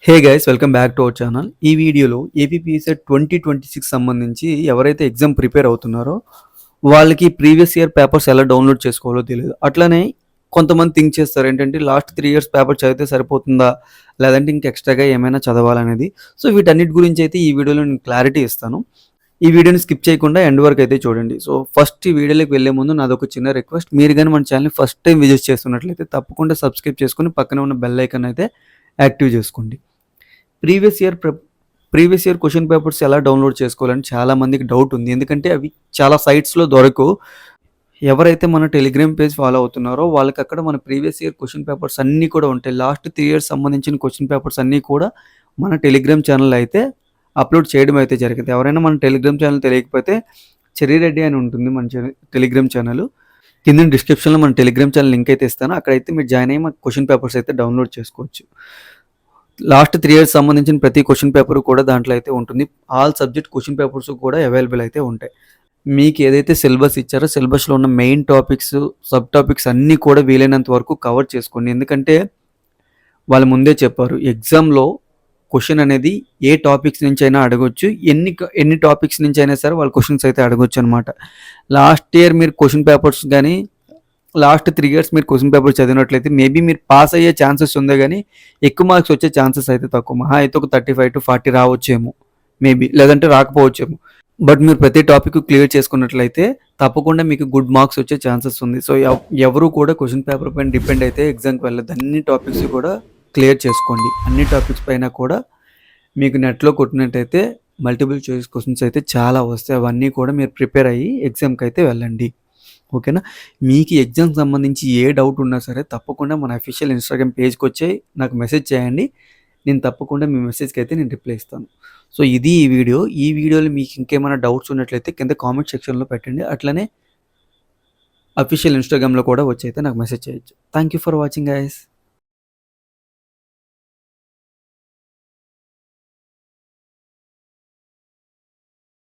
Hey guys welcome back to our channel. ఈ వీడియోలో ఏపీపీఎస్సెట్ 2026 సంబంధించి ఎవరైతే ఎగ్జామ్ ప్రిపేర్ అవుతున్నారో వాళ్ళకి ప్రీవియస్ ఇయర్ పేపర్స్ ఎలా డౌన్లోడ్ చేసుకోవాలో తెలియదు. అట్లనే కొంతమంది థింక్ చేస్తారు ఏంటంటే లాస్ట్ 3 ఇయర్స్ పేపర్ చదివితే సరిపోతుందా, లేదంటే ఇంకా ఎక్స్ట్రాగా ఏమైనా చదవాలనేది. సో వీటన్నిటి గురించి అయితే ఈ వీడియోలో నేను క్లారిటీ ఇస్తాను. ఈ వీడియోని స్కిప్ చేయకుండా ఎండ్ వరకు అయితే చూడండి. సో ఫస్ట్ ఈ వీడియోలోకి వెళ్ళే ముందు నాదొక చిన్న రిక్వెస్ట్, మీరు కానీ మన ఛానల్ని ఫస్ట్ టైం విజిట్ చేస్తున్నట్లయితే తప్పకుండా సబ్స్క్రైబ్ చేసుకుని పక్కన ఉన్న బెల్ ఐకాన్ అయితే యాక్టివ్ చేసుకోండి. ప్రీవియస్ ఇయర్ క్వశ్చన్ పేపర్స్ ఎలా డౌన్లోడ్ చేసుకోవాలని చాలామందికి డౌట్ ఉంది. ఎందుకంటే అవి చాలా సైట్స్లో దొరకవు. ఎవరైతే మన టెలిగ్రామ్ పేజ్ ఫాలో అవుతున్నారో వాళ్ళకి అక్కడ మన ప్రీవియస్ ఇయర్ క్వశ్చన్ పేపర్స్ అన్నీ కూడా ఉంటాయి. లాస్ట్ 3 ఇయర్స్ సంబంధించిన క్వశ్చన్ పేపర్స్ అన్నీ కూడా మన టెలిగ్రామ్ ఛానల్ అయితే అప్లోడ్ చేయడం అయితే జరిగింది. ఎవరైనా మన టెలిగ్రామ్ ఛానల్ తెలియకపోతే చెర్రీరెడ్డి అని ఉంటుంది మన టెలిగ్రామ్ ఛానల్. కింద డిస్క్రిప్షన్లో మన టెలిగ్రామ్ ఛానల్ లింక్ అయితే ఇస్తాను. అక్కడైతే మీరు జాయిన్ అయ్యి మన క్వశ్చన్ పేపర్స్ అయితే డౌన్లోడ్ చేసుకోవచ్చు. లాస్ట్ 3 ఇయర్స్ సంబంధించిన ప్రతి క్వశ్చన్ పేపర్ కూడా దాంట్లో అయితే ఉంటుంది. ఆల్ సబ్జెక్ట్ క్వశ్చన్ పేపర్స్ కూడా అవైలబుల్ అయితే ఉంటాయి. మీకు ఏదైతే సిలబస్ ఇచ్చారో సిలబస్లో ఉన్న మెయిన్ టాపిక్స్, సబ్ టాపిక్స్ అన్నీ కూడా వీలైనంత వరకు కవర్ చేసుకోండి. ఎందుకంటే వాళ్ళు ముందే చెప్పారు, ఎగ్జామ్లో క్వశ్చన్ అనేది ఏ టాపిక్స్ నుంచి అయినా అడగొచ్చు, ఎన్ని టాపిక్స్ నుంచి అయినా సరే వాళ్ళు క్వశ్చన్స్ అయితే అడగొచ్చు అనమాట. లాస్ట్ ఇయర్ మీరు క్వశ్చన్ పేపర్స్ కానీ లాస్ట్ 3 ఇయర్స్ మీరు క్వశ్చన్ పేపర్ చదివినట్లయితే మేబీ మీరు పాస్ అయ్యే ఛాన్సెస్ ఉందే కానీ ఎక్కువ మార్క్స్ వచ్చే ఛాన్సెస్ అయితే తక్కువ. మహా అయితే ఒక 35 to 40 రావచ్చేమో మేబీ, లేదంటే రాకపోవచ్చేమో. బట్ మీరు ప్రతి టాపిక్ క్లియర్ చేసుకున్నట్లయితే తప్పకుండా మీకు గుడ్ మార్క్స్ వచ్చే ఛాన్సెస్ ఉంది. సో ఎవరు కూడా క్వశ్చన్ పేపర్ పైన డిపెండ్ అయితే ఎగ్జామ్కి వెళ్ళదు. అన్ని టాపిక్స్ కూడా క్లియర్ చేసుకోండి. అన్ని టాపిక్స్ పైన కూడా మీకు నెట్లో కొట్టినట్టయితే మల్టిపుల్ చాయిస్ క్వశ్చన్స్ అయితే చాలా వస్తాయి. అవన్నీ కూడా మీరు ప్రిపేర్ అయ్యి ఎగ్జామ్కి అయితే వెళ్ళండి. ఓకేనా? మీకు ఎగ్జామ్ సంబంధించి ఏ డౌట్ ఉన్నా సరే తప్పకుండా మన అఫీషియల్ ఇన్స్టాగ్రామ్ పేజ్కి వచ్చి నాకు మెసేజ్ చేయండి. నేను తప్పకుండా మీ మెసేజ్కి అయితే నేను రిప్లై ఇస్తాను. సో ఇది ఈ వీడియో. ఈ వీడియోలో మీకు ఇంకేమైనా డౌట్స్ ఉన్నట్లయితే కింద కామెంట్ సెక్షన్లో పెట్టండి. అట్లనే అఫీషియల్ ఇన్స్టాగ్రామ్లో కూడా వచ్చి అయితే నాకు మెసేజ్ చేయొచ్చు. Thank you for watching guys.